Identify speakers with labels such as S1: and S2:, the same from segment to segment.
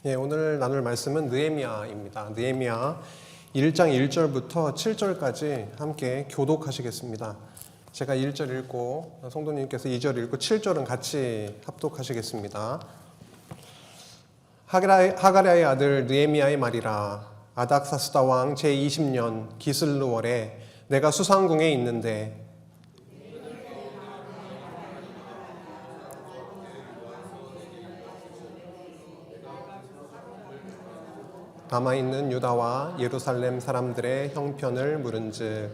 S1: 예, 오늘 나눌 말씀은 느헤미야입니다. 느헤미야 1장 1절부터 7절까지 함께 교독하시겠습니다. 제가 1절 읽고 성도님께서 2절 읽고 7절은 같이 합독하시겠습니다. 하가랴의 아들 느헤미야의 말이라. 아닥사스다 왕 제20년 기슬루월에 내가 수상궁에 있는데 남아있는 유다와 예루살렘 사람들의 형편을 물은즉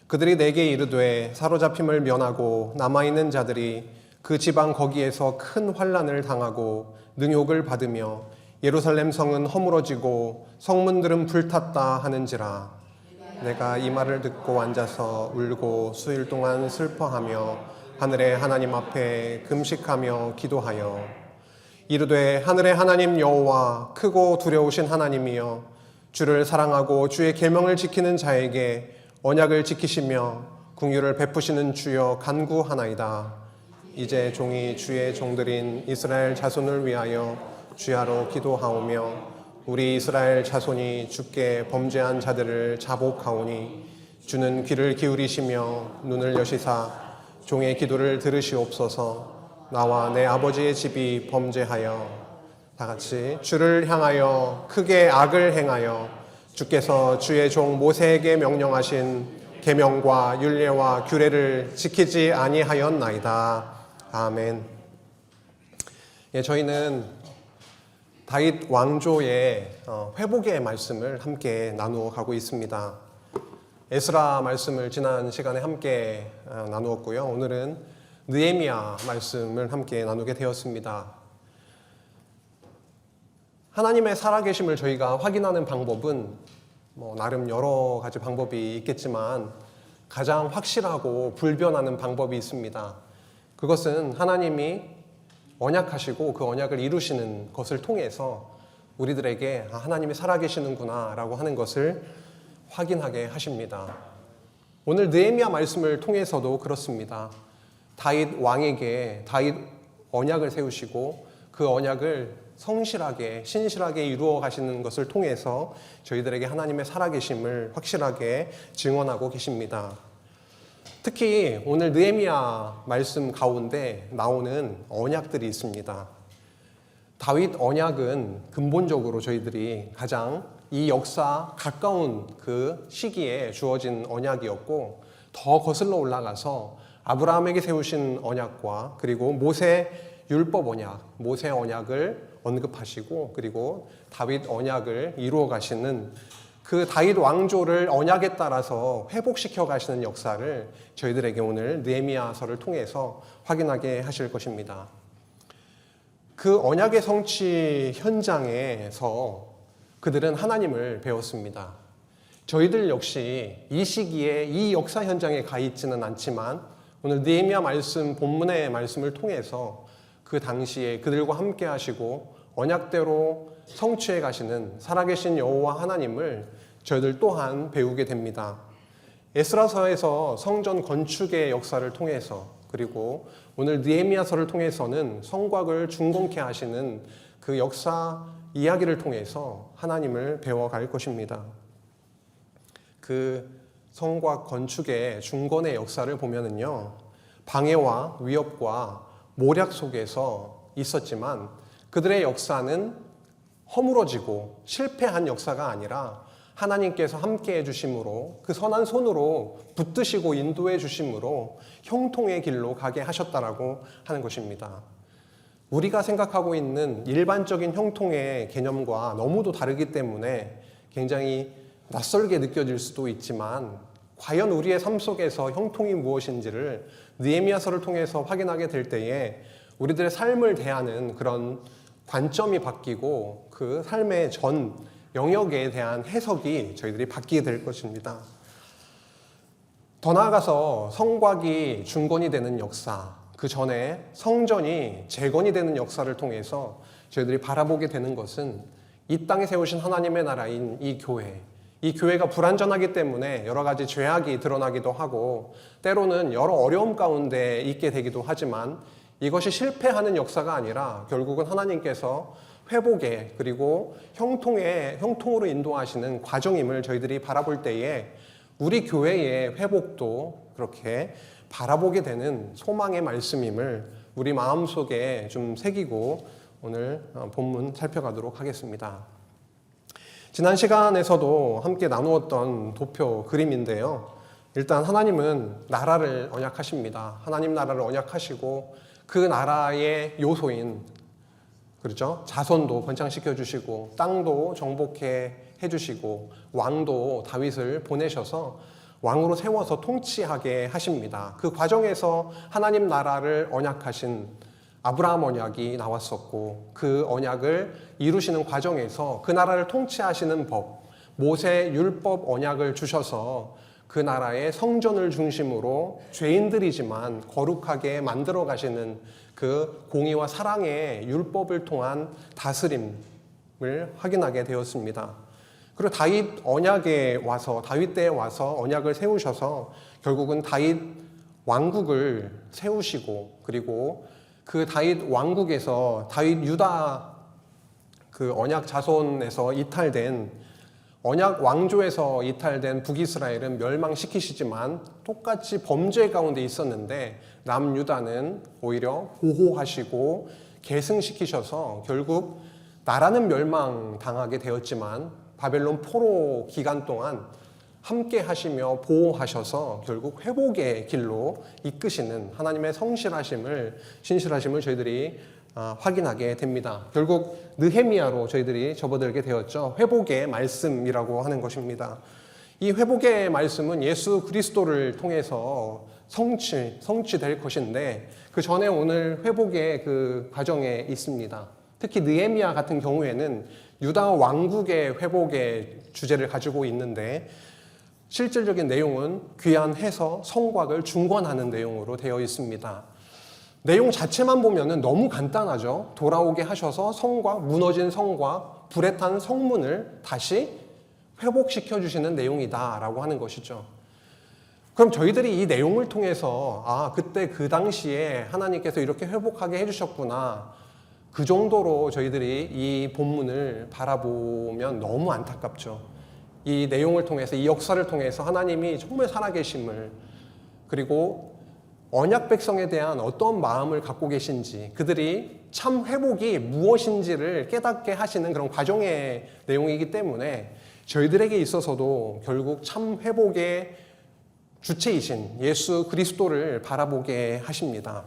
S1: 그들이 내게 이르되 사로잡힘을 면하고 남아있는 자들이 그 지방 거기에서 큰 환난을 당하고 능욕을 받으며 예루살렘 성은 허물어지고 성문들은 불탔다 하는지라. 내가 이 말을 듣고 앉아서 울고 수일 동안 슬퍼하며 하늘의 하나님 앞에 금식하며 기도하여 이르되 하늘의 하나님 여호와 크고 두려우신 하나님이여 주를 사랑하고 주의 계명을 지키는 자에게 언약을 지키시며 긍휼을 베푸시는 주여 간구하나이다. 이제 종이 주의 종들인 이스라엘 자손을 위하여 주야로 기도하오며 우리 이스라엘 자손이 주께 범죄한 자들을 자복하오니 주는 귀를 기울이시며 눈을 여시사 종의 기도를 들으시옵소서. 나와 내 아버지의 집이 범죄하여 다같이 주를 향하여 크게 악을 행하여 주께서 주의 종 모세에게 명령하신 계명과 율례와 규례를 지키지 아니하였나이다. 아멘. 예, 저희는 다윗 왕조의 회복의 말씀을 함께 나누어 가고 있습니다. 에스라 말씀을 지난 시간에 함께 나누었고요. 오늘은 느헤미야 말씀을 함께 나누게 되었습니다. 하나님의 살아계심을 저희가 확인하는 방법은 나름 여러 가지 방법이 있겠지만 가장 확실하고 불변하는 방법이 있습니다. 그것은 하나님이 언약하시고 그 언약을 이루시는 것을 통해서 우리들에게 하나님이 살아계시는구나 라고 하는 것을 확인하게 하십니다. 오늘 느헤미야 말씀을 통해서도 그렇습니다. 다윗 왕에게 다윗 언약을 세우시고 그 언약을 성실하게 신실하게 이루어 가시는 것을 통해서 저희들에게 하나님의 살아계심을 확실하게 증언하고 계십니다. 특히 오늘 느헤미야 말씀 가운데 나오는 언약들이 있습니다. 다윗 언약은 근본적으로 저희들이 가장 이 역사 가까운 그 시기에 주어진 언약이었고 더 거슬러 올라가서 아브라함에게 세우신 언약과 그리고 모세 율법 언약, 모세 언약을 언급하시고 그리고 다윗 언약을 이루어 가시는 그 다윗 왕조를 언약에 따라서 회복시켜 가시는 역사를 저희들에게 오늘 느헤미야서를 통해서 확인하게 하실 것입니다. 그 언약의 성취 현장에서 그들은 하나님을 배웠습니다. 저희들 역시 이 시기에 이 역사 현장에 가 있지는 않지만 오늘 느헤미야 말씀 본문의 말씀을 통해서 그 당시에 그들과 함께 하시고 언약대로 성취해 가시는 살아계신 여호와 하나님을 저희들 또한 배우게 됩니다. 에스라서에서 성전 건축의 역사를 통해서 그리고 오늘 느헤미야서를 통해서는 성곽을 중건케 하시는 그 역사 이야기를 통해서 하나님을 배워갈 것입니다. 그 성곽 건축의 중건의 역사를 보면은요, 방해와 위협과 모략 속에서 있었지만 그들의 역사는 허물어지고 실패한 역사가 아니라 하나님께서 함께 해주심으로 그 선한 손으로 붙드시고 인도해 주심으로 형통의 길로 가게 하셨다라고 하는 것입니다. 우리가 생각하고 있는 일반적인 형통의 개념과 너무도 다르기 때문에 굉장히 낯설게 느껴질 수도 있지만 과연 우리의 삶 속에서 형통이 무엇인지를 느헤미야서를 통해서 확인하게 될 때에 우리들의 삶을 대하는 그런 관점이 바뀌고 그 삶의 전 영역에 대한 해석이 저희들이 바뀌게 될 것입니다. 더 나아가서 성곽이 중건이 되는 역사, 그 전에 성전이 재건이 되는 역사를 통해서 저희들이 바라보게 되는 것은 이 땅에 세우신 하나님의 나라인 이 교회, 이 교회가 불완전하기 때문에 여러 가지 죄악이 드러나기도 하고 때로는 여러 어려움 가운데 있게 되기도 하지만 이것이 실패하는 역사가 아니라 결국은 하나님께서 회복의 그리고 형통으로 인도하시는 과정임을 저희들이 바라볼 때에 우리 교회의 회복도 그렇게 바라보게 되는 소망의 말씀임을 우리 마음속에 좀 새기고 오늘 본문 살펴가도록 하겠습니다. 지난 시간에서도 함께 나누었던 도표 그림인데요. 일단 하나님은 나라를 언약하십니다. 하나님 나라를 언약하시고 그 나라의 요소인 그렇죠? 자손도 번창시켜 주시고 땅도 정복해 주시고 왕도 다윗을 보내셔서 왕으로 세워서 통치하게 하십니다. 그 과정에서 하나님 나라를 언약하신 아브라함 언약이 나왔었고 그 언약을 이루시는 과정에서 그 나라를 통치하시는 법, 모세 율법 언약을 주셔서 그 나라의 성전을 중심으로 죄인들이지만 거룩하게 만들어 가시는 그 공의와 사랑의 율법을 통한 다스림을 확인하게 되었습니다. 그리고 다윗 때에 와서 언약을 세우셔서 결국은 다윗 왕국을 세우시고 그리고 그 다윗 왕국에서 다윗 유다 그 언약 자손에서 이탈된 언약 왕조에서 이탈된 북이스라엘은 멸망시키시지만 똑같이 범죄 가운데 있었는데 남유다는 오히려 보호하시고 계승시키셔서 결국 나라는 멸망당하게 되었지만 바벨론 포로 기간 동안 함께 하시며 보호하셔서 결국 회복의 길로 이끄시는 하나님의 신실하심을 저희들이 확인하게 됩니다. 결국 느헤미야로 저희들이 접어들게 되었죠. 회복의 말씀이라고 하는 것입니다. 이 회복의 말씀은 예수 그리스도를 통해서 성취될 것인데 그 전에 오늘 회복의 그 과정에 있습니다. 특히 느헤미야 같은 경우에는 유다 왕국의 회복의 주제를 가지고 있는데 실질적인 내용은 귀환해서 성곽을 중건하는 내용으로 되어 있습니다. 내용 자체만 보면 너무 간단하죠. 돌아오게 하셔서 무너진 성곽, 불에 탄 성문을 다시 회복시켜 주시는 내용이다라고 하는 것이죠. 그럼 저희들이 이 내용을 통해서 그때 그 당시에 하나님께서 이렇게 회복하게 해주셨구나. 그 정도로 저희들이 이 본문을 바라보면 너무 안타깝죠. 이 내용을 통해서 이 역사를 통해서 하나님이 정말 살아계심을 그리고 언약 백성에 대한 어떤 마음을 갖고 계신지 그들이 참 회복이 무엇인지를 깨닫게 하시는 그런 과정의 내용이기 때문에 저희들에게 있어서도 결국 참 회복의 주체이신 예수 그리스도를 바라보게 하십니다.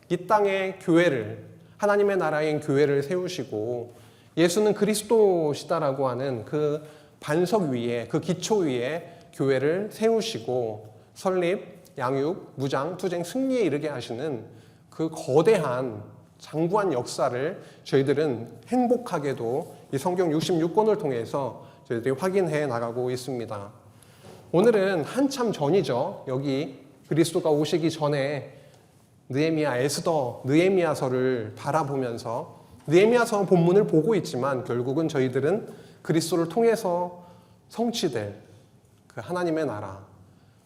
S1: 이 땅의 교회를 하나님의 나라인 교회를 세우시고 예수는 그리스도시다라고 하는 그 반석 위에 그 기초 위에 교회를 세우시고 설립, 양육, 무장, 투쟁, 승리에 이르게 하시는 그 거대한 장구한 역사를 저희들은 행복하게도 이 성경 66권을 통해서 저희들이 확인해 나가고 있습니다. 오늘은 한참 전이죠. 여기 그리스도가 오시기 전에 느헤미야서를 바라보면서 느헤미야서 본문을 보고 있지만 결국은 저희들은 그리스도를 통해서 성취될 그 하나님의 나라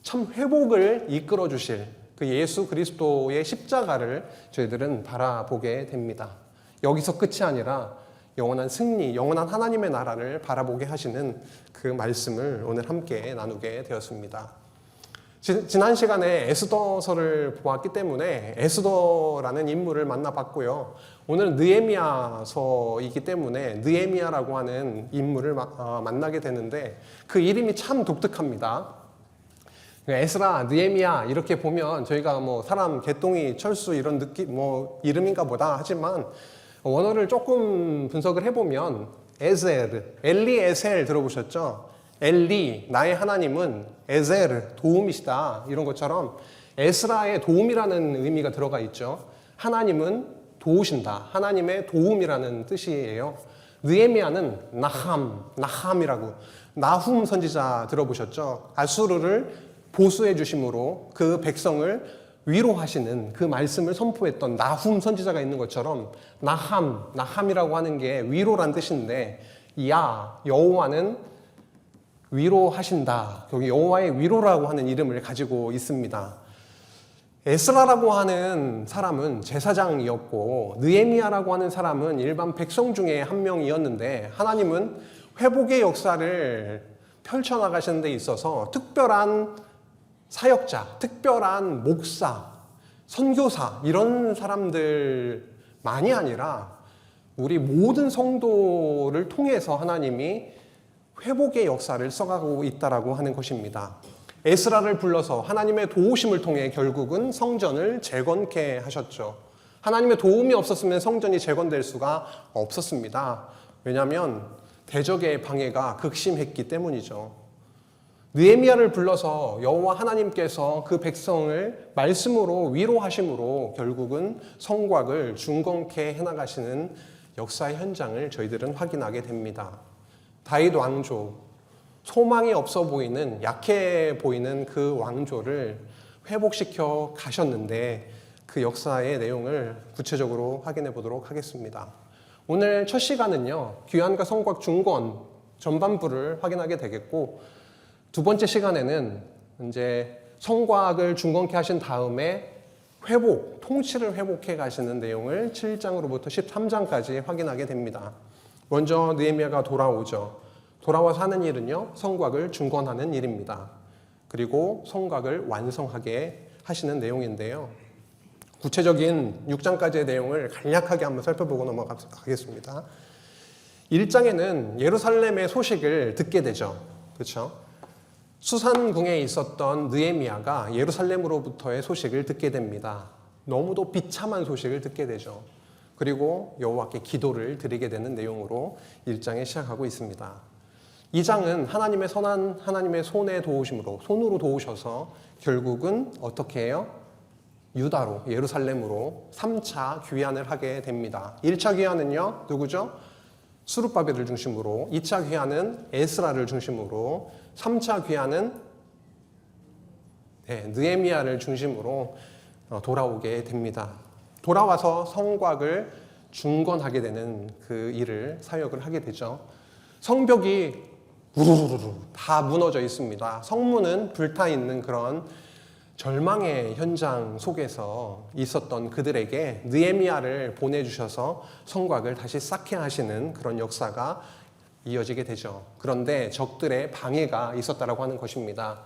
S1: 참 회복을 이끌어 주실 그 예수 그리스도의 십자가를 저희들은 바라보게 됩니다. 여기서 끝이 아니라 영원한 승리, 영원한 하나님의 나라를 바라보게 하시는 그 말씀을 오늘 함께 나누게 되었습니다. 지난 시간에 에스더서를 보았기 때문에 에스더라는 인물을 만나봤고요. 오늘은 느헤미야서이기 때문에 느헤미야라고 하는 인물을 만나게 되는데 그 이름이 참 독특합니다. 에스라, 느헤미야 이렇게 보면 저희가 사람, 개똥이, 철수 이런 느낌, 이름인가 보다 하지만 원어를 조금 분석을 해보면 엘리에셀 들어보셨죠? 엘리, 나의 하나님은 에셀, 도움이시다 이런 것처럼 에스라의 도움이라는 의미가 들어가 있죠. 하나님은 도우신다. 하나님의 도움이라는 뜻이에요. 느헤미야는 나함이라고 나훔 선지자 들어보셨죠? 아수르를 보수해 주심으로 그 백성을 위로하시는 그 말씀을 선포했던 나훔 선지자가 있는 것처럼 나함이라고 하는 게 위로란 뜻인데 여호와는 위로하신다. 여기 여호와의 위로라고 하는 이름을 가지고 있습니다. 에스라라고 하는 사람은 제사장이었고 느헤미야라고 하는 사람은 일반 백성 중에 한 명이었는데 하나님은 회복의 역사를 펼쳐나가시는 데 있어서 특별한 사역자, 특별한 목사, 선교사 이런 사람들만이 아니라 우리 모든 성도를 통해서 하나님이 회복의 역사를 써가고 있다라고 하는 것입니다. 에스라를 불러서 하나님의 도우심을 통해 결국은 성전을 재건케 하셨죠. 하나님의 도움이 없었으면 성전이 재건될 수가 없었습니다. 왜냐하면 대적의 방해가 극심했기 때문이죠. 느헤미야를 불러서 여호와 하나님께서 그 백성을 말씀으로 위로하심으로 결국은 성곽을 중건케 해나가시는 역사의 현장을 저희들은 확인하게 됩니다. 다윗 왕조, 소망이 없어 보이는, 약해 보이는 그 왕조를 회복시켜 가셨는데 그 역사의 내용을 구체적으로 확인해 보도록 하겠습니다. 오늘 첫 시간은요, 귀환과 성곽 중건 전반부를 확인하게 되겠고, 두 번째 시간에는 이제 성곽을 중건케 하신 다음에 회복, 통치를 회복해 가시는 내용을 7장으로부터 13장까지 확인하게 됩니다. 먼저 느헤미야가 돌아오죠. 돌아와서 하는 일은요, 성곽을 중건하는 일입니다. 그리고 성곽을 완성하게 하시는 내용인데요. 구체적인 6장까지의 내용을 간략하게 한번 살펴보고 넘어가겠습니다. 1장에는 예루살렘의 소식을 듣게 되죠. 그렇죠? 수산궁에 있었던 느헤미야가 예루살렘으로부터의 소식을 듣게 됩니다. 너무도 비참한 소식을 듣게 되죠. 그리고 여호와께 기도를 드리게 되는 내용으로 1장에 시작하고 있습니다. 2장은 하나님의 선한 하나님의 손에 도우심으로, 손으로 도우셔서 결국은 어떻게 해요? 유다로, 예루살렘으로 3차 귀환을 하게 됩니다. 1차 귀환은요, 누구죠? 스룹바벨을 중심으로, 2차 귀환은 에스라를 중심으로, 3차 귀환은 느헤미야를 중심으로 돌아오게 됩니다. 돌아와서 성곽을 중건하게 되는 그 일을, 사역을 하게 되죠. 성벽이 우르르르 다 무너져 있습니다. 성문은 불타 있는 그런 절망의 현장 속에서 있었던 그들에게 느헤미야를 보내주셔서 성곽을 다시 쌓게 하시는 그런 역사가 이어지게 되죠. 그런데 적들의 방해가 있었다라고 하는 것입니다.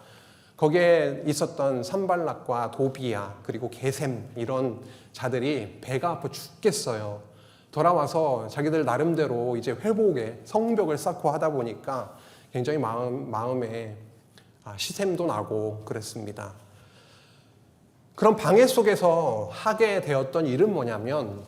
S1: 거기에 있었던 산발락과 도비야 그리고 게셈 이런 자들이 배가 아파 죽겠어요. 돌아와서 자기들 나름대로 이제 회복에 성벽을 쌓고 하다 보니까 굉장히 마음에 시샘도 나고 그랬습니다. 그런 방해 속에서 하게 되었던 일은 뭐냐면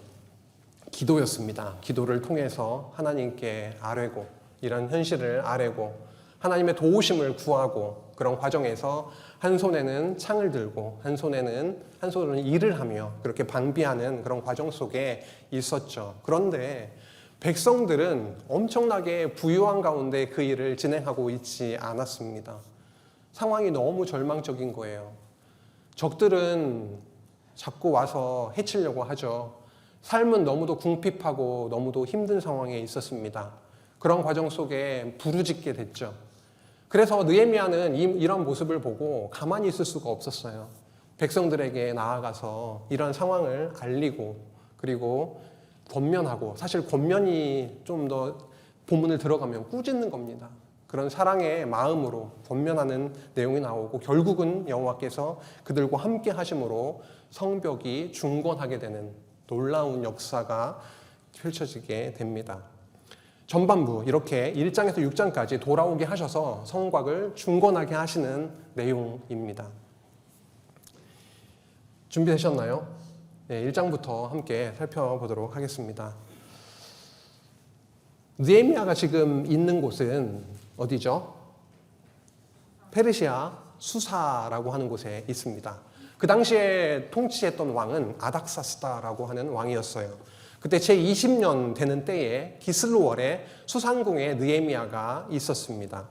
S1: 기도였습니다. 기도를 통해서 하나님께 아뢰고 이런 현실을 아뢰고 하나님의 도우심을 구하고 그런 과정에서 한 손에는 창을 들고 한 손으로는 일을 하며 그렇게 방비하는 그런 과정 속에 있었죠. 그런데 백성들은 엄청나게 부유한 가운데 그 일을 진행하고 있지 않았습니다. 상황이 너무 절망적인 거예요. 적들은 자꾸 와서 해치려고 하죠. 삶은 너무도 궁핍하고 너무도 힘든 상황에 있었습니다. 그런 과정 속에 부르짖게 됐죠. 그래서 느헤미야는 이런 모습을 보고 가만히 있을 수가 없었어요. 백성들에게 나아가서 이런 상황을 알리고 그리고 권면하고, 사실 권면이 좀 더 본문을 들어가면 꾸짖는 겁니다. 그런 사랑의 마음으로 권면하는 내용이 나오고 결국은 여호와께서 그들과 함께 하심으로 성벽이 중건하게 되는 놀라운 역사가 펼쳐지게 됩니다. 전반부 이렇게 1장에서 6장까지 돌아오게 하셔서 성곽을 중건하게 하시는 내용입니다. 준비되셨나요? 네, 1장부터 함께 살펴보도록 하겠습니다. 느헤미야가 지금 있는 곳은 어디죠? 페르시아 수사라고 하는 곳에 있습니다. 그 당시에 통치했던 왕은 아닥사스다라고 하는 왕이었어요. 그때 제20년 되는 때에 기슬루월에 수산궁에 느헤미야가 있었습니다.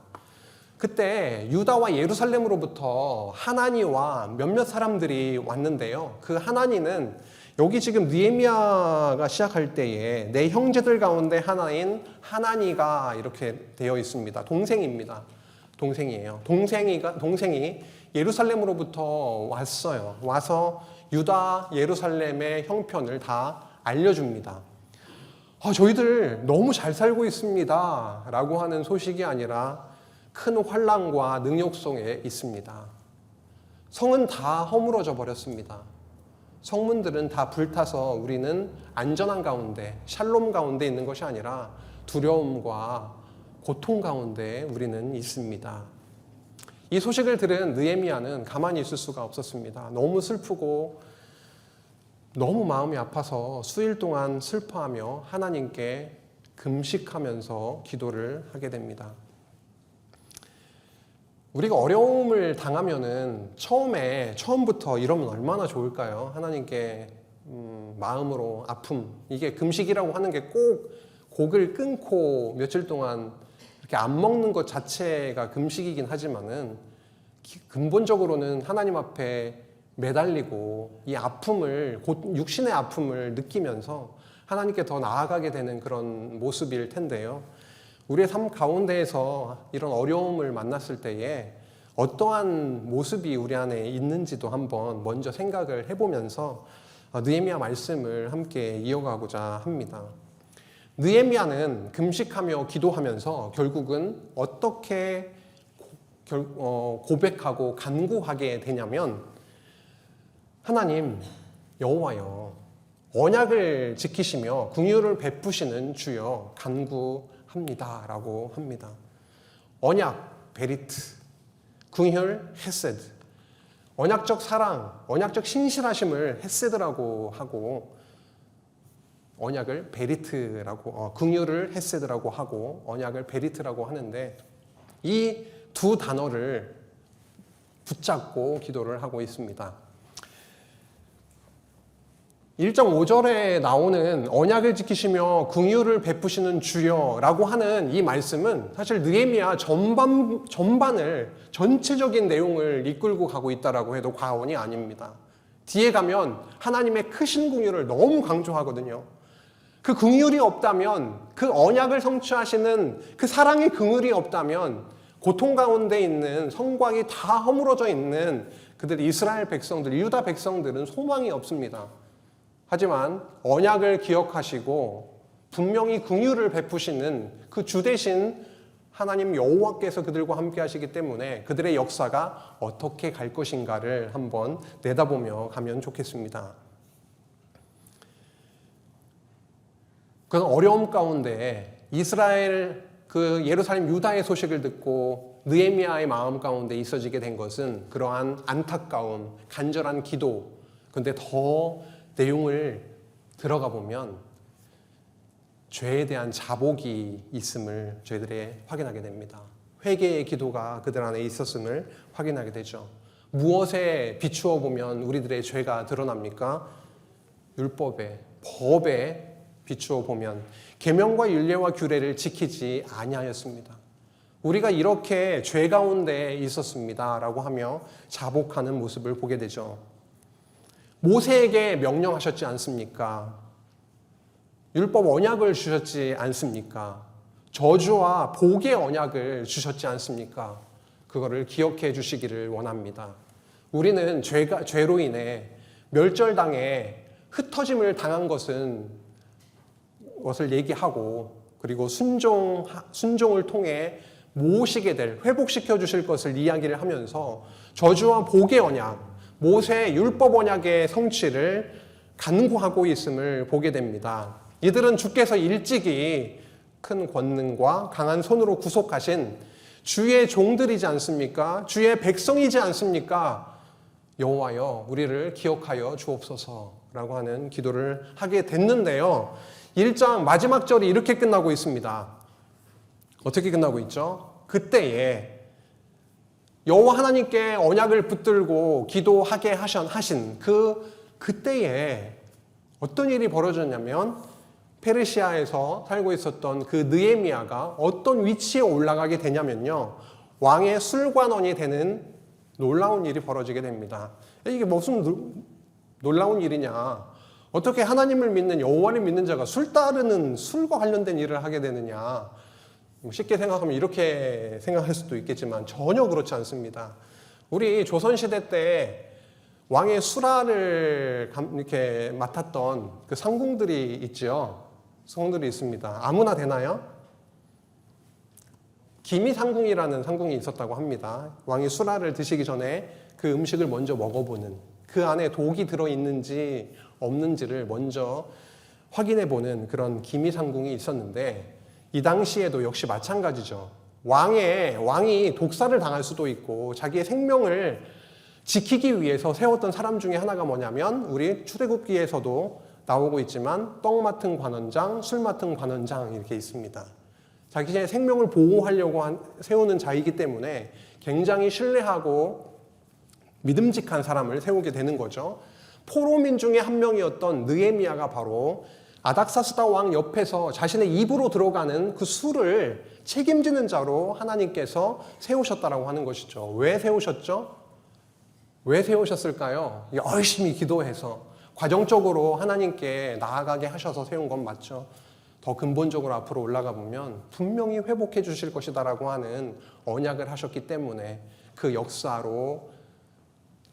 S1: 그때 유다와 예루살렘으로부터 하나니와 몇몇 사람들이 왔는데요. 그 하나니는 여기 지금 느헤미야가 시작할 때에 내 형제들 가운데 하나인 하나니가 이렇게 되어 있습니다. 동생입니다. 동생이에요. 동생이 예루살렘으로부터 왔어요. 와서 유다 예루살렘의 형편을 다 알려줍니다. 저희들 너무 잘 살고 있습니다 라고 하는 소식이 아니라 큰 환난과 능력 속에 있습니다. 성은 다 허물어져 버렸습니다. 성문들은 다 불타서 우리는 안전한 가운데, 샬롬 가운데 있는 것이 아니라 두려움과 고통 가운데 우리는 있습니다. 이 소식을 들은 느헤미야는 가만히 있을 수가 없었습니다. 너무 슬프고 너무 마음이 아파서 수일 동안 슬퍼하며 하나님께 금식하면서 기도를 하게 됩니다. 우리가 어려움을 당하면은 처음부터 이러면 얼마나 좋을까요? 하나님께 마음으로 아픔, 이게 금식이라고 하는 게 꼭 곡을 끊고 며칠 동안 이렇게 안 먹는 것 자체가 금식이긴 하지만은 근본적으로는 하나님 앞에 매달리고 이 아픔을, 육신의 아픔을 느끼면서 하나님께 더 나아가게 되는 그런 모습일 텐데요. 우리의 삶 가운데에서 이런 어려움을 만났을 때에 어떠한 모습이 우리 안에 있는지도 한번 먼저 생각을 해보면서 느헤미야 말씀을 함께 이어가고자 합니다. 느헤미야는 금식하며 기도하면서 결국은 어떻게 고백하고 간구하게 되냐면, 하나님 여호와여, 언약을 지키시며 긍휼을 베푸시는 주여 간구합니다 라고 합니다. 언약, 베리트, 긍휼, 헤세드, 언약적 사랑, 언약적 신실하심을 헤세드라고 하고, 언약을 베리트라고, 긍휼을 헤세드라고 하고 언약을 베리트라고 하는데, 이 두 단어를 붙잡고 기도를 하고 있습니다. 1장 5절에 나오는 언약을 지키시며 긍휼을 베푸시는 주여라고 하는 이 말씀은 사실 느헤미야 전반을, 전체적인 내용을 이끌고 가고 있다라고 해도 과언이 아닙니다. 뒤에 가면 하나님의 크신 긍휼을 너무 강조하거든요. 그 긍휼이 없다면, 그 언약을 성취하시는 그 사랑의 긍휼이 없다면 고통 가운데 있는, 성곽이 다 허물어져 있는 그들 이스라엘 백성들, 유다 백성들은 소망이 없습니다. 하지만 언약을 기억하시고 분명히 긍휼을 베푸시는 그 주 대신 하나님 여호와께서 그들과 함께 하시기 때문에 그들의 역사가 어떻게 갈 것인가를 한번 내다보며 가면 좋겠습니다. 그런 어려움 가운데 이스라엘, 그 예루살렘 유다의 소식을 듣고 느헤미야의 마음 가운데 있어지게 된 것은 그러한 안타까움, 간절한 기도. 근데 더 내용을 들어가 보면 죄에 대한 자복이 있음을 저희들이 확인하게 됩니다. 회개의 기도가 그들 안에 있었음을 확인하게 되죠. 무엇에 비추어 보면 우리들의 죄가 드러납니까? 율법에, 법에 비추어 보면 계명과 율례와 규례를 지키지 아니하였습니다. 우리가 이렇게 죄 가운데 있었습니다라고 하며 자복하는 모습을 보게 되죠. 모세에게 명령하셨지 않습니까? 율법 언약을 주셨지 않습니까? 저주와 복의 언약을 주셨지 않습니까? 그거를 기억해 주시기를 원합니다. 우리는 죄로 인해 멸절당해 흩어짐을 당한 것을 얘기하고, 그리고 순종을 통해 모으시게 될, 회복시켜 주실 것을 이야기를 하면서 저주와 복의 언약, 모세의 율법 언약의 성취를 간구하고 있음을 보게 됩니다. 이들은 주께서 일찍이 큰 권능과 강한 손으로 구속하신 주의 종들이지 않습니까? 주의 백성이지 않습니까? 여호와여, 우리를 기억하여 주옵소서라고 하는 기도를 하게 됐는데요. 1장 마지막 절이 이렇게 끝나고 있습니다. 어떻게 끝나고 있죠? 그때에 여호와 하나님께 언약을 붙들고 기도하게 하신 그때에 어떤 일이 벌어졌냐면, 페르시아에서 살고 있었던 그 느헤미야가 어떤 위치에 올라가게 되냐면요, 왕의 술관원이 되는 놀라운 일이 벌어지게 됩니다. 이게 무슨 놀라운 일이냐? 어떻게 하나님을 믿는, 여호와를 믿는 자가 술과 관련된 일을 하게 되느냐? 쉽게 생각하면 이렇게 생각할 수도 있겠지만 전혀 그렇지 않습니다. 우리 조선시대 때 왕의 수라를 이렇게 맡았던 그 상궁들이 있죠. 상궁들이 있습니다. 아무나 되나요? 기미상궁이라는 상궁이 있었다고 합니다. 왕이 수라를 드시기 전에 그 음식을 먼저 먹어보는, 그 안에 독이 들어있는지 없는지를 먼저 확인해보는 그런 기미상궁이 있었는데, 이 당시에도 역시 마찬가지죠. 왕이 독사를 당할 수도 있고 자기의 생명을 지키기 위해서 세웠던 사람 중에 하나가 뭐냐면, 우리 출애굽기에서도 나오고 있지만 떡 맡은 관원장, 술 맡은 관원장 이렇게 있습니다. 자기의 생명을 보호하려고 세우는 자이기 때문에 굉장히 신뢰하고 믿음직한 사람을 세우게 되는 거죠. 포로민 중에 한 명이었던 느헤미야가 바로 아닥사스다 왕 옆에서 자신의 입으로 들어가는 그 술을 책임지는 자로 하나님께서 세우셨다라고 하는 것이죠. 왜 세우셨죠? 왜 세우셨을까요? 열심히 기도해서 과정적으로 하나님께 나아가게 하셔서 세운 건 맞죠. 더 근본적으로 앞으로 올라가 보면 분명히 회복해 주실 것이다라고 하는 언약을 하셨기 때문에 그 역사로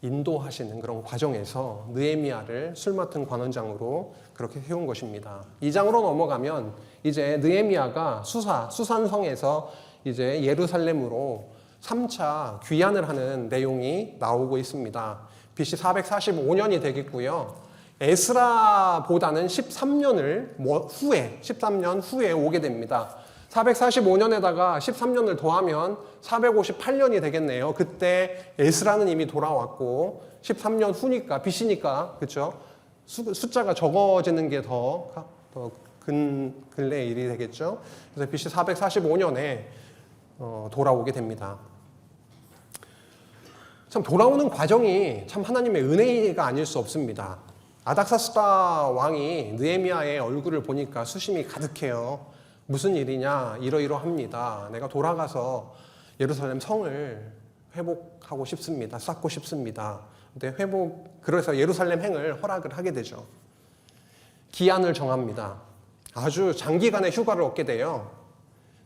S1: 인도하시는 그런 과정에서 느헤미야를 술 맡은 관원장으로 그렇게 세운 것입니다. 2장으로 넘어가면 이제 느헤미야가 수산성에서 이제 예루살렘으로 3차 귀환을 하는 내용이 나오고 있습니다. BC 445년이 되겠고요. 에스라보다는 13년 후에 오게 됩니다. 445년에다가 13년을 더하면 458년이 되겠네요. 그때 에스라는 이미 돌아왔고 13년 후니까 BC니까 그렇죠? 숫자가 적어지는 게 더 근래의 일이 되겠죠. 그래서 BC 445년에 돌아오게 됩니다. 참 돌아오는 과정이 참 하나님의 은혜가 아닐 수 없습니다. 아닥사스다 왕이 느헤미야의 얼굴을 보니까 수심이 가득해요. 무슨 일이냐? 이러이러합니다. 내가 돌아가서 예루살렘 성을 회복하고 싶습니다. 쌓고 싶습니다. 근데 그래서 예루살렘 행을 허락을 하게 되죠. 기한을 정합니다. 아주 장기간의 휴가를 얻게 돼요.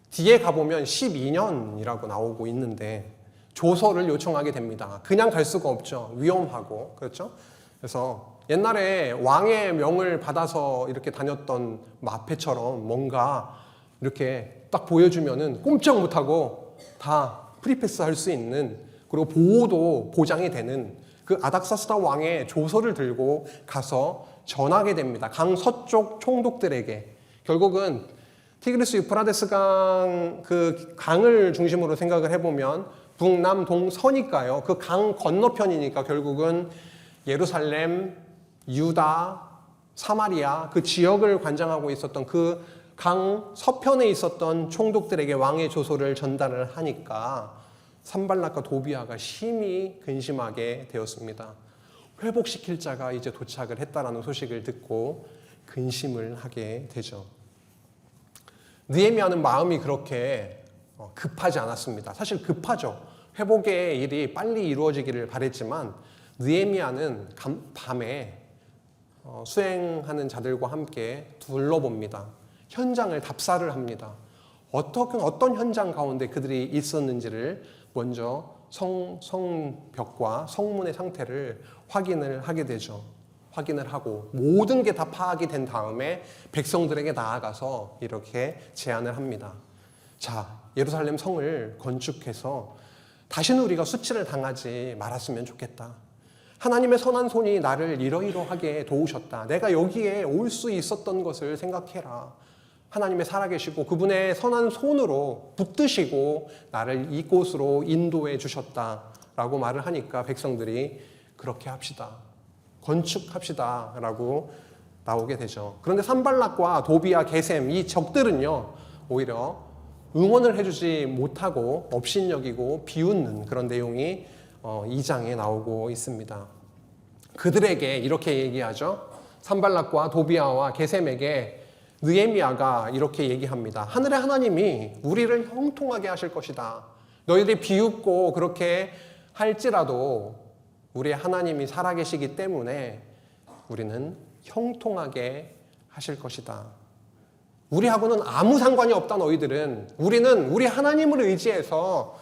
S1: 뒤에 가보면 12년이라고 나오고 있는데 조서를 요청하게 됩니다. 그냥 갈 수가 없죠. 위험하고 그렇죠? 그래서 옛날에 왕의 명을 받아서 이렇게 다녔던 마패처럼 뭔가 이렇게 딱 보여주면은 꼼짝 못하고 다 프리패스 할 수 있는, 그리고 보호도 보장이 되는 그 아닥사스다 왕의 조서를 들고 가서 전하게 됩니다. 강 서쪽 총독들에게. 결국은 티그리스 유프라데스 강, 그 강을 중심으로 생각을 해보면 북남 동서니까요. 그 강 건너편이니까 결국은 예루살렘, 유다, 사마리아 그 지역을 관장하고 있었던 그 강 서편에 있었던 총독들에게 왕의 조서를 전달을 하니까 산발락과 도비아가 심히 근심하게 되었습니다. 회복시킬 자가 이제 도착을 했다라는 소식을 듣고 근심을 하게 되죠. 느헤미야는 마음이 그렇게 급하지 않았습니다. 사실 급하죠. 회복의 일이 빨리 이루어지기를 바랬지만 느헤미야는 밤에 수행하는 자들과 함께 둘러봅니다. 현장을 답사를 합니다. 어떤 현장 가운데 그들이 있었는지를 먼저 성벽과 성문의 상태를 확인을 하게 되죠. 확인을 하고 모든 게 다 파악이 된 다음에 백성들에게 나아가서 이렇게 제안을 합니다. 자, 예루살렘 성을 건축해서 다시는 우리가 수치를 당하지 말았으면 좋겠다. 하나님의 선한 손이 나를 이러이러하게 도우셨다. 내가 여기에 올 수 있었던 것을 생각해라. 하나님의 살아계시고 그분의 선한 손으로 붙드시고 나를 이곳으로 인도해 주셨다라고 말을 하니까 백성들이 그렇게 합시다. 건축합시다 라고 나오게 되죠. 그런데 산발락과 도비아, 게셈 이 적들은요 오히려 응원을 해주지 못하고 업신여기고 비웃는 그런 내용이 2장에 나오고 있습니다. 그들에게 이렇게 얘기하죠. 산발락과 도비아와 게셈에게 느헤미야가 이렇게 얘기합니다. 하늘의 하나님이 우리를 형통하게 하실 것이다. 너희들이 비웃고 그렇게 할지라도 우리의 하나님이 살아계시기 때문에 우리는 형통하게 하실 것이다. 우리하고는 아무 상관이 없다 너희들은. 우리는 우리 하나님을 의지해서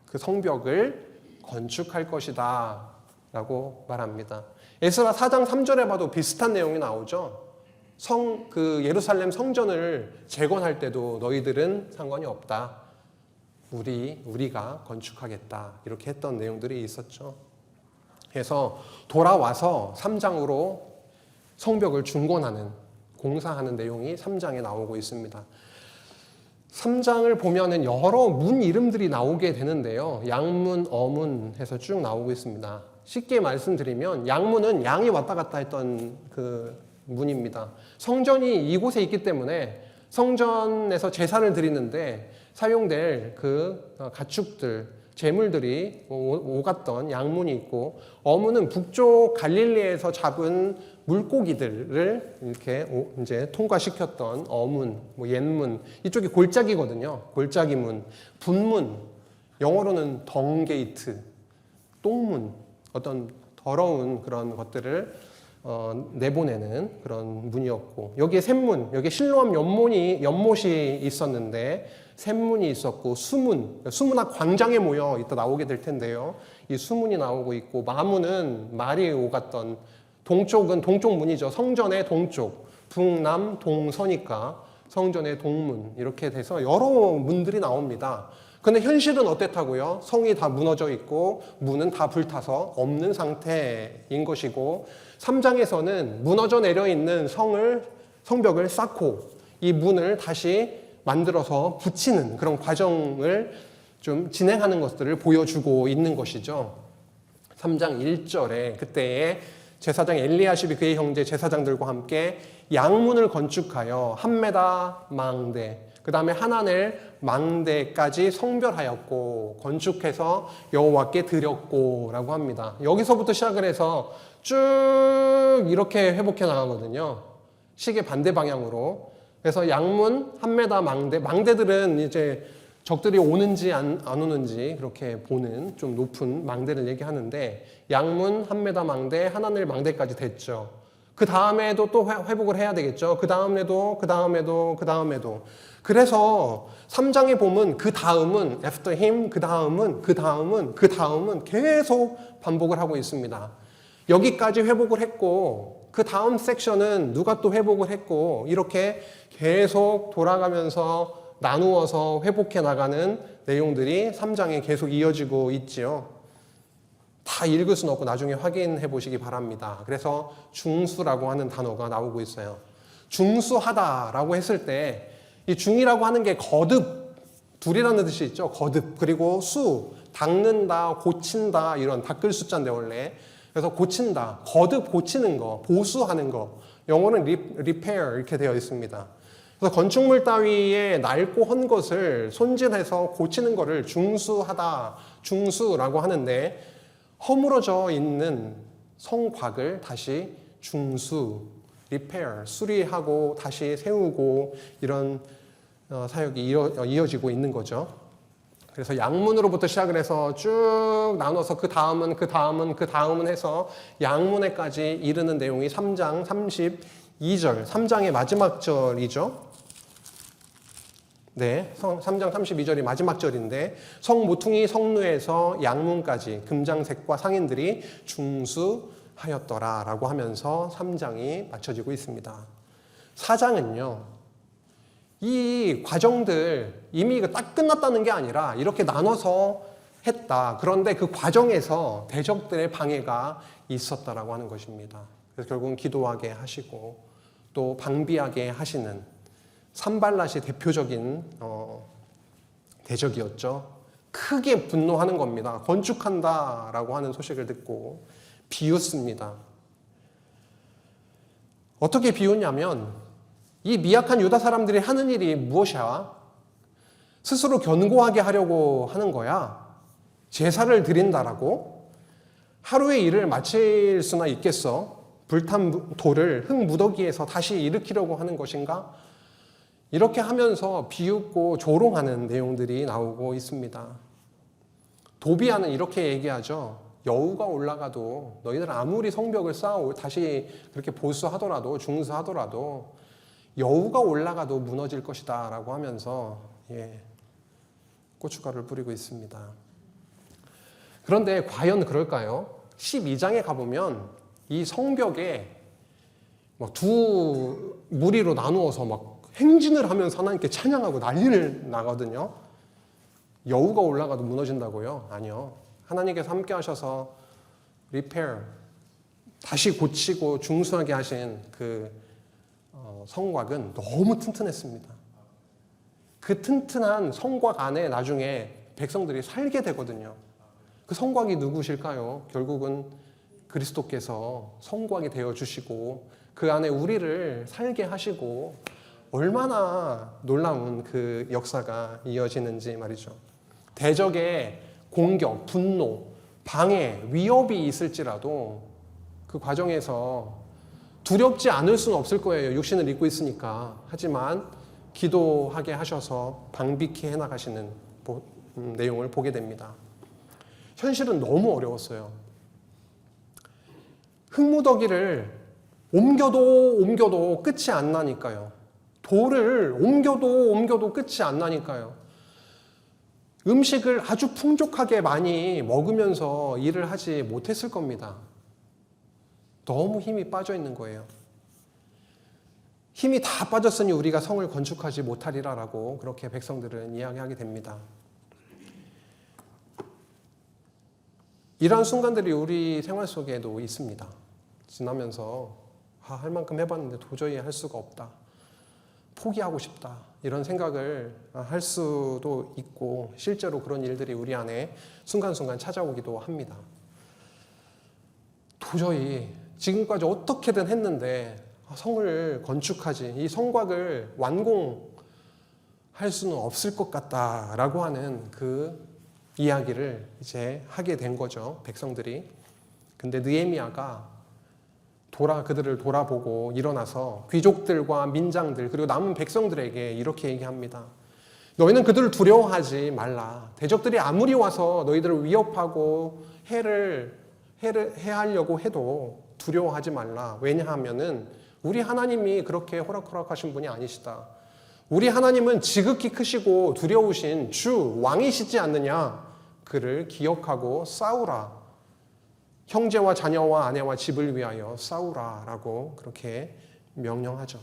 S1: 그 성벽을 건축할 것이다 라고 말합니다. 에스라 4장 3절에 봐도 비슷한 내용이 나오죠. 예루살렘 성전을 재건할 때도 너희들은 상관이 없다. 우리가 건축하겠다. 이렇게 했던 내용들이 있었죠. 그래서 돌아와서 3장으로 성벽을 중건하는, 공사하는 내용이 3장에 나오고 있습니다. 3장을 보면은 여러 문 이름들이 나오게 되는데요. 양문, 어문 해서 쭉 나오고 있습니다. 쉽게 말씀드리면 양문은 양이 왔다 갔다 했던 그 문입니다. 성전이 이곳에 있기 때문에 성전에서 제사를 드리는데 사용될 그 가축들, 제물들이 오갔던 양문이 있고, 어문은 북쪽 갈릴리에서 잡은 물고기들을 이렇게 이제 통과시켰던 어문, 옛문, 이쪽이 골짜기거든요. 골짜기문, 분문, 영어로는 덩게이트, 똥문, 어떤 더러운 그런 것들을 내보내는 그런 문이었고, 여기에 샘문, 여기 실로암 연못이 있었는데 샘문이 있었고, 수문학 광장에 모여 이따 나오게 될 텐데요. 이 수문이 나오고 있고, 마문은 말이 오갔던, 동쪽은 동쪽 문이죠. 성전의 동쪽, 북남 동서니까 성전의 동문, 이렇게 돼서 여러 문들이 나옵니다. 근데 현실은 어땠다고요? 성이 다 무너져 있고 문은 다 불타서 없는 상태인 것이고, 3장에서는 무너져 내려 있는 성벽을 쌓고 이 문을 다시 만들어서 붙이는 그런 과정을 좀 진행하는 것들을 보여주고 있는 것이죠. 3장 1절에 그때의 제사장 엘리야십이 그의 형제 제사장들과 함께 양문을 건축하여 한 메다 망대, 그 다음에 하나넬 망대까지 성별하였고 건축해서 여호와께 드렸고 라고 합니다. 여기서부터 시작을 해서 쭉 이렇게 회복해 나가거든요. 시계 반대 방향으로. 그래서 양문 한 메다 망대들은 이제 적들이 오는지 안 오는지 그렇게 보는 좀 높은 망대를 얘기하는데, 양문 한 메다 망대, 하나넬 망대까지 됐죠. 그 다음에도 또 회복을 해야 되겠죠. 그 다음에도. 그래서 3장에 보면 그 다음은 after him, 그 다음은 계속 반복을 하고 있습니다. 여기까지 회복을 했고, 그 다음 섹션은 누가 또 회복을 했고, 이렇게 계속 돌아가면서 나누어서 회복해 나가는 내용들이 3장에 계속 이어지고 있지요. 다 읽을 수는 없고 나중에 확인해 보시기 바랍니다. 그래서 중수라고 하는 단어가 나오고 있어요. 중수하다라고 했을 때 이 중이라고 하는 게 거듭, 둘이라는 뜻이 있죠. 거듭. 그리고 수, 닦는다, 고친다, 이런 닦을 숫자인데 원래. 그래서 고친다, 거듭 고치는 거, 보수하는 거. 영어는 repair 이렇게 되어 있습니다. 그래서 건축물 따위에 낡고 헌 것을 손질해서 고치는 것을 중수하다, 중수라고 하는데, 허물어져 있는 성곽을 다시 중수, repair, 수리하고 다시 세우고, 이런 사역이 이어지고 있는 거죠. 그래서 양문으로부터 시작을 해서 쭉 나눠서 그 다음은 해서 양문에까지 이르는 내용이 3장 32절, 3장의 마지막 절이죠. 네, 3장 32절이 마지막 절인데, 성모퉁이 성루에서 양문까지 금장색과 상인들이 중수하였더라 라고 하면서 3장이 맞춰지고 있습니다. 4장은요, 이 과정들 이미 딱 끝났다는 게 아니라 이렇게 나눠서 했다. 그런데 그 과정에서 대적들의 방해가 있었다라고 하는 것입니다. 그래서 결국은 기도하게 하시고 또 방비하게 하시는 산발랏이 대표적인 대적이었죠. 크게 분노하는 겁니다. 건축한다라고 하는 소식을 듣고 비웃습니다. 어떻게 비웃냐면, 이 미약한 유다 사람들이 하는 일이 무엇이야? 스스로 견고하게 하려고 하는 거야. 제사를 드린다라고? 하루의 일을 마칠 수나 있겠어? 불탄 돌을 흙 무더기에서 다시 일으키려고 하는 것인가? 이렇게 하면서 비웃고 조롱하는 내용들이 나오고 있습니다. 도비아는 이렇게 얘기하죠. 여우가 올라가도, 너희들 아무리 성벽을 다시 그렇게 보수하더라도, 중수하더라도 여우가 올라가도 무너질 것이다 라고 하면서 고춧가루를 뿌리고 있습니다. 그런데 과연 그럴까요? 12장에 가보면 이 성벽에 막 두 무리로 나누어서 막 행진을 하면서 하나님께 찬양하고 난리를 나거든요. 여우가 올라가도 무너진다고요? 아니요. 하나님께서 함께 하셔서 repair, 다시 고치고 중수하게 하신 그 성곽은 너무 튼튼했습니다. 그 튼튼한 성곽 안에 나중에 백성들이 살게 되거든요. 그 성곽이 누구실까요? 결국은 그리스도께서 성곽이 되어주시고 그 안에 우리를 살게 하시고 얼마나 놀라운 그 역사가 이어지는지 말이죠. 대적의 공격, 분노, 방해, 위협이 있을지라도 그 과정에서 두렵지 않을 수는 없을 거예요. 육신을 입고 있으니까. 하지만 기도하게 하셔서 방비케 해나가시는 내용을 보게 됩니다. 현실은 너무 어려웠어요. 흙무더기를 옮겨도 끝이 안 나니까요. 돌을 옮겨도 끝이 안 나니까요. 음식을 아주 풍족하게 많이 먹으면서 일을 하지 못했을 겁니다. 너무 힘이 빠져 있는 거예요. 힘이 다 빠졌으니 우리가 성을 건축하지 못하리라라고 그렇게 백성들은 이야기하게 됩니다. 이러한 순간들이 우리 생활 속에도 있습니다. 지나면서 할 만큼 해봤는데 도저히 할 수가 없다. 포기하고 싶다. 이런 생각을 할 수도 있고 실제로 그런 일들이 우리 안에 순간순간 찾아오기도 합니다. 도저히 지금까지 어떻게든 했는데 성을 건축하지, 이 성곽을 완공할 수는 없을 것 같다라고 하는 그 이야기를 이제 하게 된 거죠, 백성들이. 근데 느헤미야가 그들을 돌아보고 일어나서 귀족들과 민장들 그리고 남은 백성들에게 이렇게 얘기합니다. 너희는 그들을 두려워하지 말라. 대적들이 아무리 와서 너희들을 위협하고 해하려고 해도 두려워하지 말라. 왜냐하면은 우리 하나님이 그렇게 호락호락하신 분이 아니시다. 우리 하나님은 지극히 크시고 두려우신 주 왕이시지 않느냐. 그를 기억하고 싸우라. 형제와 자녀와 아내와 집을 위하여 싸우라라고 그렇게 명령하죠.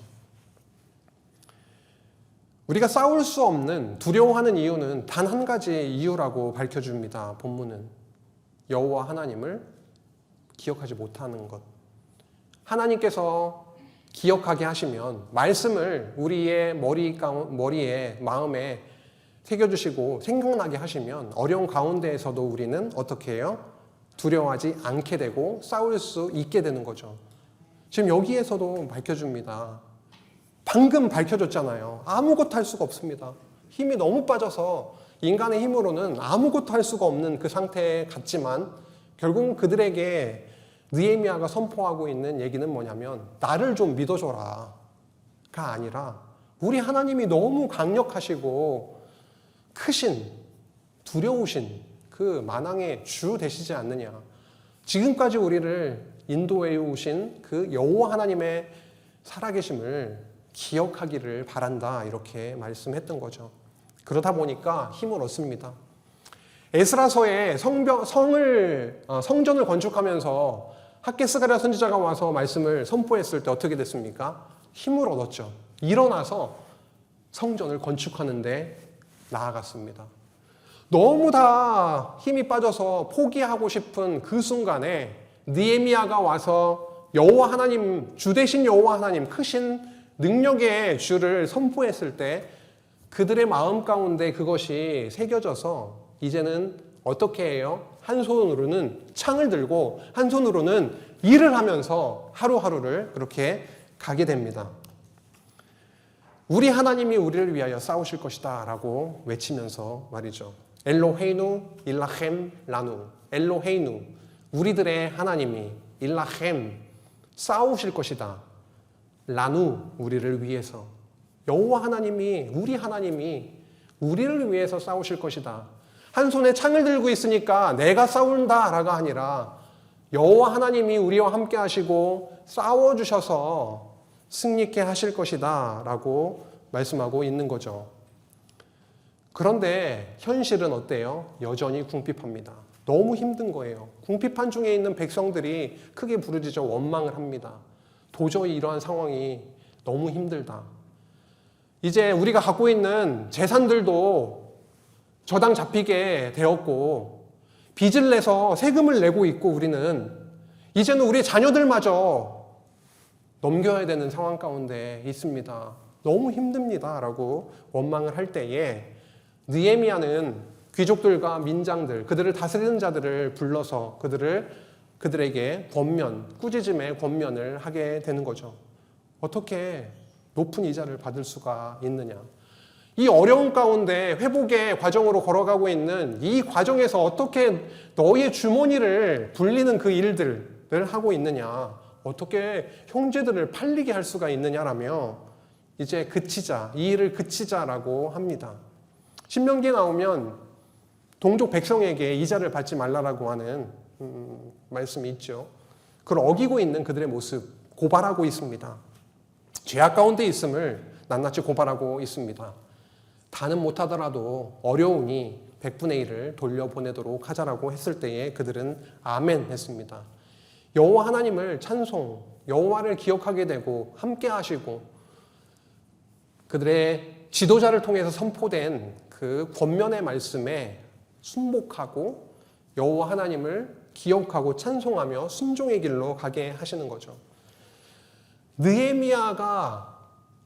S1: 우리가 싸울 수 없는, 두려워하는 이유는 단 한 가지 이유라고 밝혀줍니다. 본문은 여호와 하나님을 기억하지 못하는 것. 하나님께서 기억하게 하시면 말씀을 우리의 머리에 마음에 새겨주시고 생각나게 하시면 어려운 가운데에서도 우리는 어떻게 해요? 두려워하지 않게 되고 싸울 수 있게 되는 거죠. 지금 여기에서도 밝혀줍니다. 방금 밝혀줬잖아요. 아무것도 할 수가 없습니다. 힘이 너무 빠져서 인간의 힘으로는 아무것도 할 수가 없는 그 상태 같지만 결국은 그들에게 느헤미야가 선포하고 있는 얘기는 뭐냐면 나를 좀 믿어줘라가 아니라 우리 하나님이 너무 강력하시고 크신, 두려우신 그 만왕의 주 되시지 않느냐. 지금까지 우리를 인도해 오신 그 여호와 하나님의 살아계심을 기억하기를 바란다. 이렇게 말씀했던 거죠. 그러다 보니까 힘을 얻습니다. 에스라서에 성전을 건축하면서 학개스가랴 선지자가 와서 말씀을 선포했을 때 어떻게 됐습니까? 힘을 얻었죠. 일어나서 성전을 건축하는데 나아갔습니다. 너무 다 힘이 빠져서 포기하고 싶은 그 순간에 느헤미야가 와서 여호와 하나님, 주 되신 여호와 하나님, 크신 능력의 주를 선포했을 때 그들의 마음 가운데 그것이 새겨져서 이제는 어떻게 해요? 한 손으로는 창을 들고 한 손으로는 일을 하면서 하루하루를 그렇게 가게 됩니다. 우리 하나님이 우리를 위하여 싸우실 것이다 라고 외치면서 말이죠. 엘로헤이누 일라헴 라누. 엘로헤이누, 우리들의 하나님이 일라헴, 싸우실 것이다. 라누, 우리를 위해서. 여호와 하나님이, 우리 하나님이 우리를 위해서 싸우실 것이다. 한 손에 창을 들고 있으니까 내가 싸운다라가 아니라 여호와 하나님이 우리와 함께 하시고 싸워주셔서 승리케 하실 것이다 라고 말씀하고 있는 거죠. 그런데 현실은 어때요? 여전히 궁핍합니다. 너무 힘든 거예요. 궁핍한 중에 있는 백성들이 크게 부르짖어 원망을 합니다. 도저히 이러한 상황이 너무 힘들다. 이제 우리가 갖고 있는 재산들도 저당 잡히게 되었고 빚을 내서 세금을 내고 있고 우리는 이제는 우리 자녀들마저 넘겨야 되는 상황 가운데 있습니다. 너무 힘듭니다. 라고 원망을 할 때에 느헤미야는 귀족들과 민장들, 그들을 다스리는 자들을 불러서 그들에게 권면, 꾸짖음의 권면을 하게 되는 거죠. 어떻게 높은 이자를 받을 수가 있느냐. 이 어려운 가운데 회복의 과정으로 걸어가고 있는 이 과정에서 어떻게 너의 주머니를 불리는 그 일들을 하고 있느냐. 어떻게 형제들을 팔리게 할 수가 있느냐라며 이제 그치자, 이 일을 그치자라고 합니다. 신명기에 나오면 동족 백성에게 이자를 받지 말라라고 하는 말씀이 있죠. 그걸 어기고 있는 그들의 모습, 고발하고 있습니다. 죄악 가운데 있음을 낱낱이 고발하고 있습니다. 다는 못하더라도 어려우니 100분의 1을 돌려보내도록 하자라고 했을 때에 그들은 아멘 했습니다. 여호와 하나님을 찬송, 여호와를 기억하게 되고 함께 하시고 그들의 지도자를 통해서 선포된 그 권면의 말씀에 순복하고 여호와 하나님을 기억하고 찬송하며 순종의 길로 가게 하시는 거죠. 느헤미야가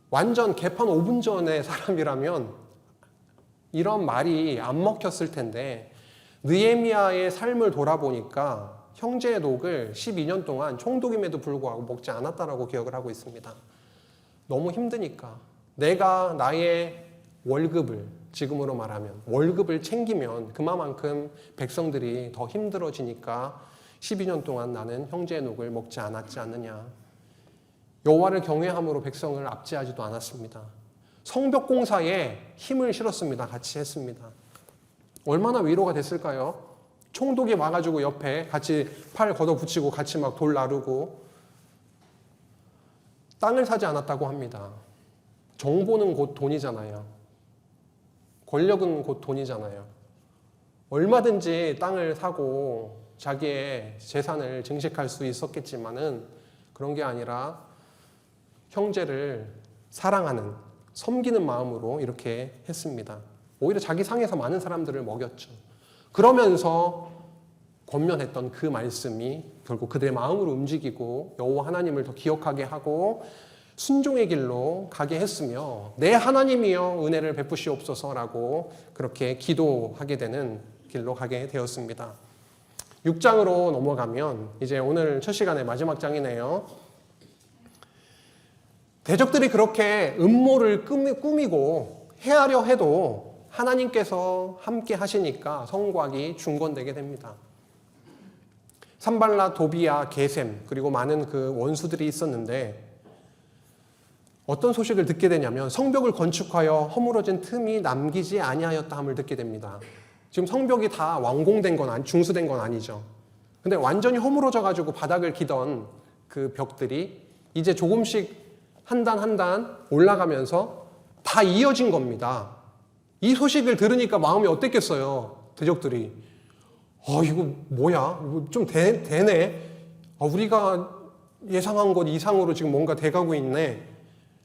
S1: 완전 개판 5분 전의 사람이라면 이런 말이 안 먹혔을 텐데 느헤미야의 삶을 돌아보니까 형제의 녹을 12년 동안 총독임에도 불구하고 먹지 않았다라고 기억을 하고 있습니다. 너무 힘드니까 내가 나의 월급을 지금으로 말하면 월급을 챙기면 그만큼 백성들이 더 힘들어지니까 12년 동안 나는 형제의 녹을 먹지 않았지 않느냐. 여호와를 경외함으로 백성을 압제하지도 않았습니다. 성벽 공사에 힘을 실었습니다. 같이 했습니다. 얼마나 위로가 됐을까요? 총독이 와가지고 옆에 같이 팔 걷어붙이고 같이 막 돌 나르고 땅을 사지 않았다고 합니다. 정보는 곧 돈이잖아요. 권력은 곧 돈이잖아요. 얼마든지 땅을 사고 자기의 재산을 증식할 수 있었겠지만은 그런 게 아니라 형제를 사랑하는, 섬기는 마음으로 이렇게 했습니다. 오히려 자기 상에서 많은 사람들을 먹였죠. 그러면서 권면했던 그 말씀이 결국 그들의 마음으로 움직이고 여호와 하나님을 더 기억하게 하고 순종의 길로 가게 했으며 내 하나님이여 은혜를 베푸시옵소서라고 그렇게 기도하게 되는 길로 가게 되었습니다. 6장으로 넘어가면 이제 오늘 첫 시간의 마지막 장이네요. 대적들이 그렇게 음모를 꾸미고 해하려 해도 하나님께서 함께 하시니까 성곽이 중건되게 됩니다. 산발라, 도비야, 게셈 그리고 많은 그 원수들이 있었는데 어떤 소식을 듣게 되냐면 성벽을 건축하여 허물어진 틈이 남기지 아니하였다 함을 듣게 됩니다. 지금 성벽이 다 완공된 건 중수된 건 아니죠. 근데 완전히 허물어져 가지고 바닥을 기던 그 벽들이 이제 조금씩 한 단 한 단 올라가면서 다 이어진 겁니다. 이 소식을 들으니까 마음이 어땠겠어요? 대적들이. 이거 뭐야? 이거 좀 되네? 우리가 예상한 것 이상으로 지금 뭔가 돼가고 있네.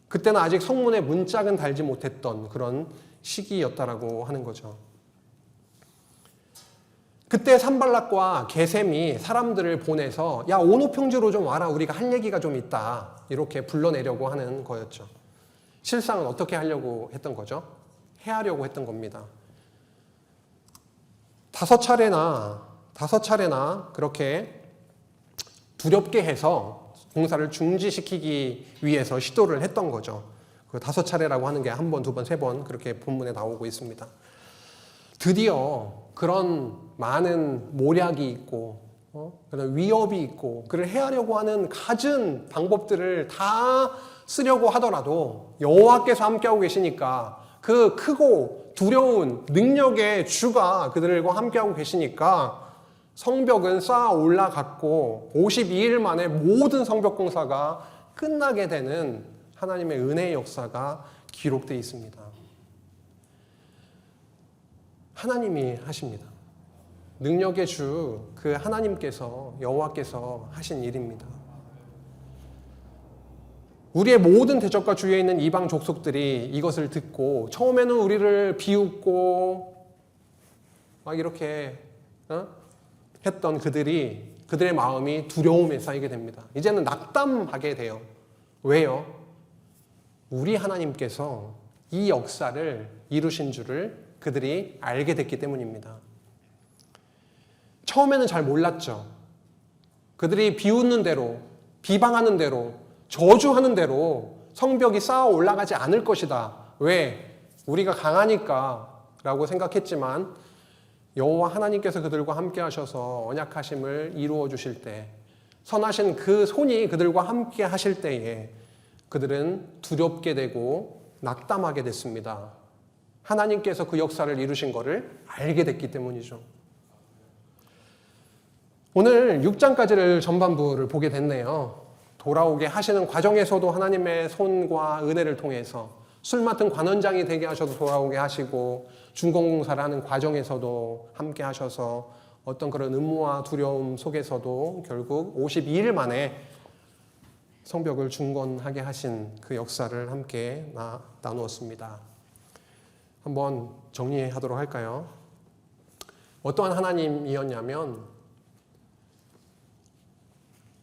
S1: 그때는 아직 성문에 문짝은 달지 못했던 그런 시기였다라고 하는 거죠. 그때 산발락과 게셈이 사람들을 보내서 야 오노평지로 좀 와라 우리가 할 얘기가 좀 있다 이렇게 불러내려고 하는 거였죠. 실상은 어떻게 하려고 했던 거죠? 해하려고 했던 겁니다. 다섯 차례나 그렇게 두렵게 해서 공사를 중지시키기 위해서 시도를 했던 거죠. 그 5차례라고 하는 게 한 번, 두 번, 세 번 그렇게 본문에 나오고 있습니다. 드디어 그런 많은 모략이 있고 그런 위협이 있고 그를 해하려고 하는 갖은 방법들을 다 쓰려고 하더라도 여호와께서 함께하고 계시니까 그 크고 두려운 능력의 주가 그들과 함께하고 계시니까 성벽은 쌓아 올라갔고 52일 만에 모든 성벽 공사가 끝나게 되는 하나님의 은혜의 역사가 기록되어 있습니다. 하나님이 하십니다. 능력의 주 그 하나님께서 여호와께서 하신 일입니다. 우리의 모든 대적과 주위에 있는 이방 족속들이 이것을 듣고 처음에는 우리를 비웃고 막 이렇게 했던 그들의 마음이 두려움에 쌓이게 됩니다. 이제는 낙담하게 돼요. 왜요? 우리 하나님께서 이 역사를 이루신 줄을 그들이 알게 됐기 때문입니다. 처음에는 잘 몰랐죠. 그들이 비웃는 대로, 비방하는 대로, 저주하는 대로 성벽이 쌓아 올라가지 않을 것이다. 왜? 우리가 강하니까 라고 생각했지만 여호와 하나님께서 그들과 함께 하셔서 언약하심을 이루어 주실 때, 선하신 그 손이 그들과 함께 하실 때에 그들은 두렵게 되고 낙담하게 됐습니다. 하나님께서 그 역사를 이루신 것을 알게 됐기 때문이죠. 오늘 6장까지를 전반부를 보게 됐네요. 돌아오게 하시는 과정에서도 하나님의 손과 은혜를 통해서 술 맡은 관원장이 되게 하셔서 돌아오게 하시고, 중공사를 하는 과정에서도 함께 하셔서 어떤 그런 음모와 두려움 속에서도 결국 52일 만에 성벽을 중건하게 하신 그 역사를 함께 나누었습니다. 한번 정리하도록 할까요? 어떠한 하나님이었냐면,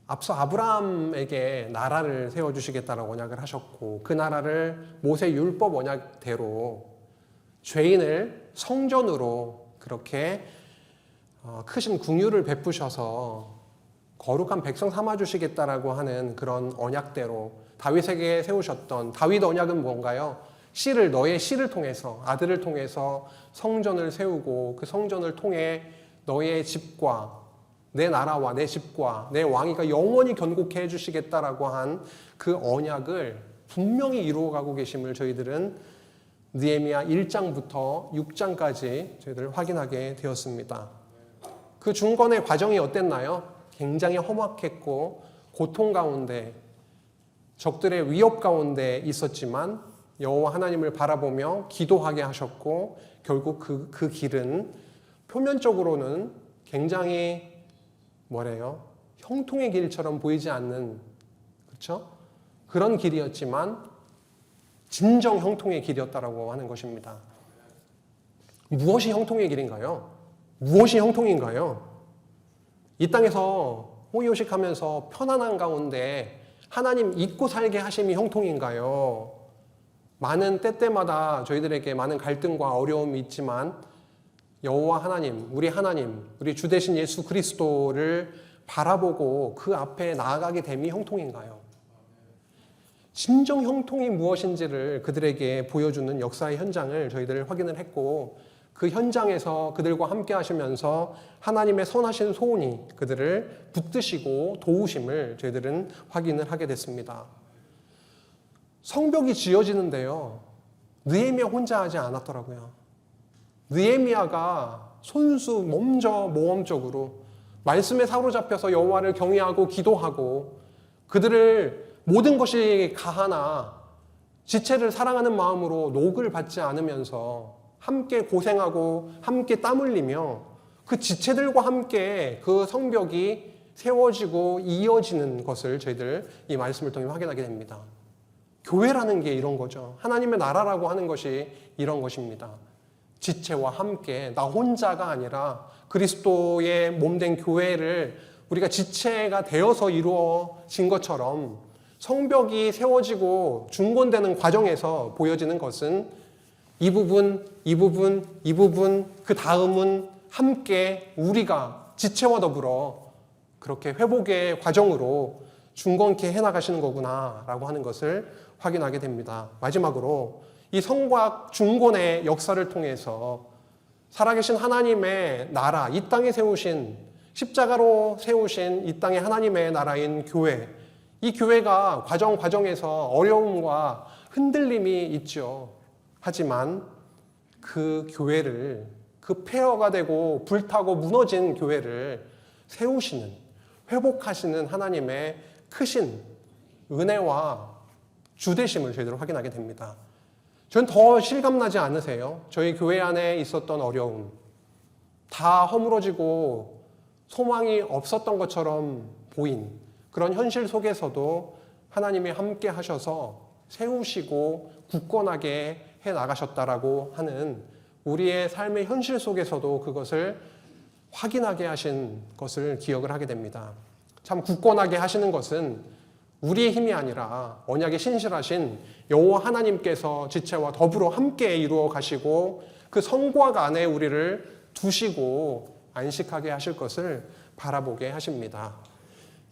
S1: 앞서 아브라함에게 나라를 세워주시겠다라고 언약을 하셨고, 그 나라를 모세 율법 언약대로 죄인을 성전으로 그렇게 크신 긍휼을 베푸셔서 거룩한 백성 삼아주시겠다라고 하는 그런 언약대로 다윗에게 세우셨던 다윗 언약은 뭔가요? 너의 씨를 통해서, 아들을 통해서 성전을 세우고, 그 성전을 통해 너의 집과 내 나라와 내 집과 내 왕위가 영원히 견고케 해주시겠다라고 한 그 언약을 분명히 이루어가고 계심을 저희들은 느헤미야 1장부터 6장까지 저희들 확인하게 되었습니다. 그 중건의 과정이 어땠나요? 굉장히 험악했고 고통 가운데, 적들의 위협 가운데 있었지만 여호와 하나님을 바라보며 기도하게 하셨고, 결국 그 길은 표면적으로는 굉장히 형통의 길처럼 보이지 않는, 그렇죠? 그런 길이었지만 진정 형통의 길이었다라고 하는 것입니다. 무엇이 형통의 길인가요? 무엇이 형통인가요? 이 땅에서 호의호식하면서 편안한 가운데 하나님 잊고 살게 하심이 형통인가요? 많은 때때마다 저희들에게 많은 갈등과 어려움이 있지만 여호와 하나님, 우리 주 되신 예수 그리스도를 바라보고 그 앞에 나아가게 됨이 형통인가요? 진정 형통이 무엇인지를 그들에게 보여주는 역사의 현장을 저희들 확인을 했고, 그 현장에서 그들과 함께 하시면서 하나님의 선하신 소원이 그들을 붙드시고 도우심을 저희들은 확인을 하게 됐습니다. 성벽이 지어지는데요, 느헤미야 혼자 하지 않았더라고요. 느헤미야가 손수 먼저 모험적으로 말씀에 사로잡혀서 여호와를 경외하고 기도하고, 그들을 모든 것이 가하나 지체를 사랑하는 마음으로 녹을 받지 않으면서 함께 고생하고 함께 땀 흘리며 그 지체들과 함께 그 성벽이 세워지고 이어지는 것을 저희들 이 말씀을 통해 확인하게 됩니다. 교회라는 게 이런 거죠. 하나님의 나라라고 하는 것이 이런 것입니다. 지체와 함께, 나 혼자가 아니라 그리스도의 몸된 교회를 우리가 지체가 되어서 이루어진 것처럼 성벽이 세워지고 중건되는 과정에서 보여지는 것은 이 부분, 그 다음은 함께 우리가 지체와 더불어 그렇게 회복의 과정으로 중건케 해나가시는 거구나 라고 하는 것을 확인하게 됩니다. 마지막으로 이 성곽 중건의 역사를 통해서 살아계신 하나님의 나라, 이 땅에 세우신, 십자가로 세우신 이 땅의 하나님의 나라인 교회, 이 교회가 과정에서 어려움과 흔들림이 있죠. 하지만 그 교회를, 그 폐허가 되고 불타고 무너진 교회를 세우시는, 회복하시는 하나님의 크신 은혜와 주되심을 저희들 확인하게 됩니다. 저는 더 실감나지 않으세요? 저희 교회 안에 있었던 어려움, 다 허물어지고 소망이 없었던 것처럼 보인 그런 현실 속에서도 하나님이 함께 하셔서 세우시고 굳건하게 해 나가셨다라고 하는 우리의 삶의 현실 속에서도 그것을 확인하게 하신 것을 기억을 하게 됩니다. 참 굳건하게 하시는 것은 우리의 힘이 아니라 언약에 신실하신 여호와 하나님께서 지체와 더불어 함께 이루어 가시고 그 성곽 안에 우리를 두시고 안식하게 하실 것을 바라보게 하십니다.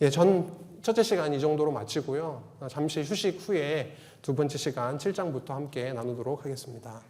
S1: 예, 전 첫째 시간 이 정도로 마치고요. 잠시 휴식 후에 두 번째 시간 7장부터 함께 나누도록 하겠습니다.